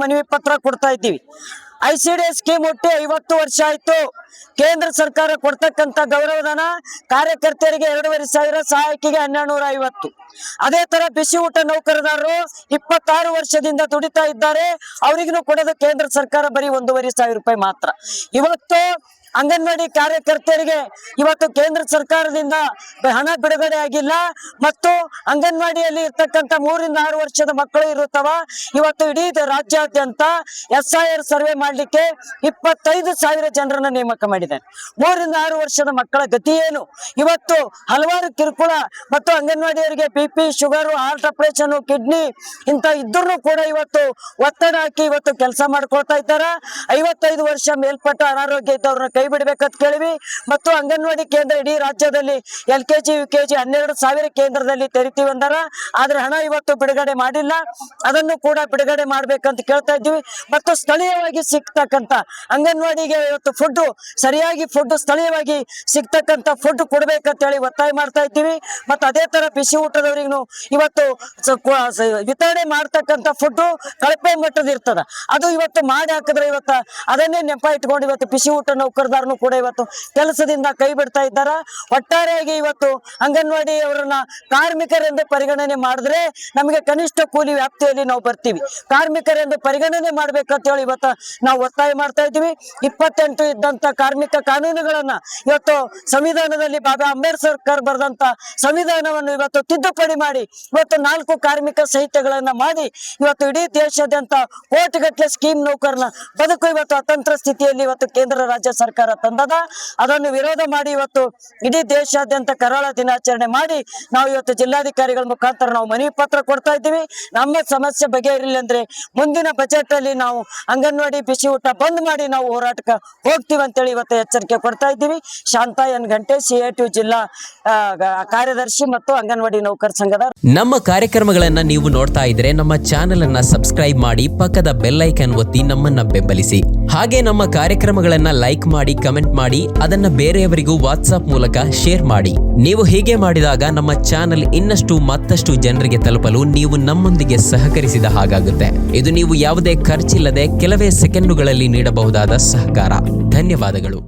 ಮನವಿ ಪತ್ರ ಕೊಡ್ತಾ ಇದ್ದೀವಿ. ICDS ಸ್ಕೀಮ್ ಹುಟ್ಟಿ 50 ವರ್ಷ ಆಯ್ತು. ಕೇಂದ್ರ ಸರ್ಕಾರ ಕೊಡ್ತಕ್ಕಂತ ಗೌರವಧನ ಕಾರ್ಯಕರ್ತರಿಗೆ 2500, ಸಹಾಯಕಿಗೆ 1250. ಅದೇ ತರ ಬಿಸಿ ಊಟ ನೌಕರದಾರರು 26 ವರ್ಷದಿಂದ ದುಡಿತಾ ಇದ್ದಾರೆ. ಅವರಿಗೂ ಕೊಡೋದು ಕೇಂದ್ರ ಸರ್ಕಾರ ಬರೀ 1500 ರೂಪಾಯಿ ಮಾತ್ರ. ಇವತ್ತು ಅಂಗನವಾಡಿ ಕಾರ್ಯಕರ್ತರಿಗೆ ಇವತ್ತು ಕೇಂದ್ರ ಸರ್ಕಾರದಿಂದ ಹಣ ಬಿಡುಗಡೆ ಆಗಿಲ್ಲ. ಮತ್ತು ಅಂಗನವಾಡಿಯಲ್ಲಿ ಇರ್ತಕ್ಕಂಥ 3 ರಿಂದ 6 ವರ್ಷದ ಮಕ್ಕಳು ಇರುತ್ತವ. ಇವತ್ತು ಇಡೀ ರಾಜ್ಯಾದ್ಯಂತ SIR ಸರ್ವೆ ಮಾಡ್ಲಿಕ್ಕೆ 25,000 ಜನರನ್ನ ನೇಮಕ ಮಾಡಿದ್ದಾರೆ. 3 ರಿಂದ 6 ವರ್ಷದ ಮಕ್ಕಳ ಗತಿ ಏನು? ಇವತ್ತು ಹಲವಾರು ಕಿರುಕುಳ ಮತ್ತು ಅಂಗನವಾಡಿಯವರಿಗೆ BP, sugar, heart operation, kidney ಇಂತ ಇದ್ರೂ ಕೂಡ ಇವತ್ತು ಒತ್ತಡ ಹಾಕಿ ಇವತ್ತು ಕೆಲಸ ಮಾಡ್ಕೊಳ್ತಾ ಇದ್ದಾರೆ. 55 ವರ್ಷ ಮೇಲ್ಪಟ್ಟ ಅನಾರೋಗ್ಯ ಇದ್ದವ್ರನ್ನ ಕೈ ಬಿಡಬೇಕಂತ ಕೇಳಿವಿ. ಮತ್ತು ಅಂಗನವಾಡಿ ಕೇಂದ್ರ ಇಡೀ ರಾಜ್ಯದಲ್ಲಿ LKG, UKG 12,000 ಕೇಂದ್ರದಲ್ಲಿ ತೆರಿತೀವಿ ಅಂದಾರ. ಆದ್ರೆ ಹಣ ಇವತ್ತು ಬಿಡುಗಡೆ ಮಾಡಿಲ್ಲ. ಅದನ್ನು ಕೂಡ ಬಿಡುಗಡೆ ಮಾಡ್ಬೇಕಂತ ಕೇಳ್ತಾ ಇದ್ದೀವಿ. ಮತ್ತು ಸ್ಥಳೀಯವಾಗಿ ಸಿಗ್ತಕ್ಕಂತ ಅಂಗನವಾಡಿಗೆ ಇವತ್ತು ಫುಡ್ ಸರಿಯಾಗಿ ಸ್ಥಳೀಯವಾಗಿ ಸಿಗ್ತಕ್ಕಂತ ಫುಡ್ ಕೊಡ್ಬೇಕಂತ ಹೇಳಿ ಒತ್ತಾಯ ಮಾಡ್ತಾ ಇದ್ದೀವಿ. ಮತ್ತು ಅದೇ ತರ ಬಿಸಿ ಊಟದವರಿಗೂ ಇವತ್ತು ವಿತರಣೆ ಮಾಡ್ತಕ್ಕಂತ ಫುಡ್ ಕಳಪೆ ಮಟ್ಟದ ಇರ್ತದ. ಅದು ಇವತ್ತು ಮಾಡಿ ಹಾಕಿದ್ರೆ ಇವತ್ತು ಅದನ್ನೇ ನೆಪ ಇಟ್ಕೊಂಡು ಇವತ್ತು ಬಿಸಿ ಊಟ ನೌಕರದಾರನು ಕೂಡ ಇವತ್ತು ಕೆಲಸದಿಂದ ಕೈ ಬಿಡ್ತಾ ಇದ್ದಾರ. ಒಟ್ಟಾರೆಯಾಗಿ ಇವತ್ತು ಅಂಗನವಾಡಿ ಅವರನ್ನ ಕಾರ್ಮಿಕರೆಂದು ಪರಿಗಣನೆ ಮಾಡಿದ್ರೆ ನಮಗೆ ಕನಿಷ್ಠ ಕೂಲಿ ವ್ಯಾಪ್ತಿಯಲ್ಲಿ ನಾವು ಬರ್ತೀವಿ. ಕಾರ್ಮಿಕರೆಂದು ಪರಿಗಣನೆ ಮಾಡ್ಬೇಕಂತ ಹೇಳಿ ಇವತ್ತು ನಾವು ಒತ್ತಾಯ ಮಾಡ್ತಾ ಇದ್ದೀವಿ. 28 ಇದ್ದಂತ ಕಾರ್ಮಿಕ ಕಾನೂನುಗಳನ್ನ ಇವತ್ತು ಸಂವಿಧಾನದಲ್ಲಿ ಬಾಬಾ ಅಂಬೇಡ್ಕರ್ ಬರೆದಂತ ಸಂವಿಧಾನವನ್ನು ಇವತ್ತು ತಿದ್ದುಪಡಿ ಮಾಡಿ ಇವತ್ತು 4 ಕಾರ್ಮಿಕ ಸಂಹಿತೆಗಳನ್ನ ಮಾಡಿ ಇವತ್ತು ಇಡೀ ದೇಶಾದ್ಯಂತ ಕೋಟಿಗಟ್ಟಲೆ ಸ್ಕೀಮ್ ನೌಕರನ ಬದುಕು ಇವತ್ತು ಅತಂತ್ರ ಸ್ಥಿತಿಯಲ್ಲಿ ಇವತ್ತು ಕೇಂದ್ರ ರಾಜ್ಯ ಸರ್ಕಾರ ತಂದದ. ಅದನ್ನು ವಿರೋಧ ಮಾಡಿ ಇವತ್ತು ಇಡೀ ದೇಶಾದ್ಯಂತ ಕರಾಳ ದಿನಾಚರಣೆ ಮಾಡಿ ನಾವು ಇವತ್ತು ಜಿಲ್ಲಾಧಿಕಾರಿಗಳ ಮುಖಾಂತರ ನಾವು ಮನವಿ ಪತ್ರ ಕೊಡ್ತಾ ಇದ್ದೀವಿ. ನಮ್ಮ ಸಮಸ್ಯೆ ಬಗೆಹರಿಲ್ಲ ಅಂದ್ರೆ ಮುಂದಿನ ಬಜೆಟ್ ಅಲ್ಲಿ ನಾವು ಅಂಗನವಾಡಿ ಬಿಸಿ ಊಟ ಬಂದ್ ಮಾಡಿ ನಾವು ಹೋರಾಟಕ್ಕೆ ಹೋಗ್ತೀವಿ ಅಂತೇಳಿ ಇವತ್ತು ಎಚ್ಚರಿಕೆ ಕೊಡ್ತಾ ಇದ್ದೀವಿ. ಶಾಂತಾ ಎನ್ ಗಂಟೆ, CITU ಜಿಲ್ಲಾ ಕಾರ್ಯದರ್ಶಿ ಮತ್ತು ಅಂಗನವಾಡಿ ನೌಕರ ಸಂಘದ. ನಮ್ಮ ಕಾರ್ಯಕ್ರಮಗಳನ್ನ ನೀವು ನೋಡ್ತಾ ಇದ್ರೆ ನಮ್ಮ ಚಾನೆಲ್ ಅನ್ನ ಸಬ್ಸ್ಕ್ರೈಬ್ ಮಾಡಿ, ಪಕ್ಕದ ಬೆಲ್ ಐಕಾನ್ ಒತ್ತಿ ನಮ್ಮನ್ನ ಬೆಂಬಲಿಸಿ. ಹಾಗೆ ನಮ್ಮ ಕಾರ್ಯಕ್ರಮಗಳನ್ನ ಲೈಕ್ ಮಾಡಿ, ಕಮೆಂಟ್ ಮಾಡಿ, ಅದನ್ನ ಬೇರೆಯವರಿಗೂ ವಾಟ್ಸ್ಆಪ್ ಮೂಲಕ ಶೇರ್ ಮಾಡಿ. ನೀವು ಹೀಗೆ ಮಾಡಿದಾಗ ನಮ್ಮ ಚಾನೆಲ್ ಇನ್ನಷ್ಟು ಮತ್ತಷ್ಟು ಜನರಿಗೆ ತಲುಪಲು ನೀವು ನಮ್ಮೊಂದಿಗೆ ಸಹಕರಿಸಿದ ಹಾಗಾಗುತ್ತೆ. ಇದು ನೀವು ಯಾವುದೇ ಖರ್ಚಿಲ್ಲದೆ ಕೆಲವೇ ಸೆಕೆಂಡುಗಳಲ್ಲಿ ನೀಡಬಹುದಾದ ಸಹಕಾರ. ಧನ್ಯವಾದಗಳು.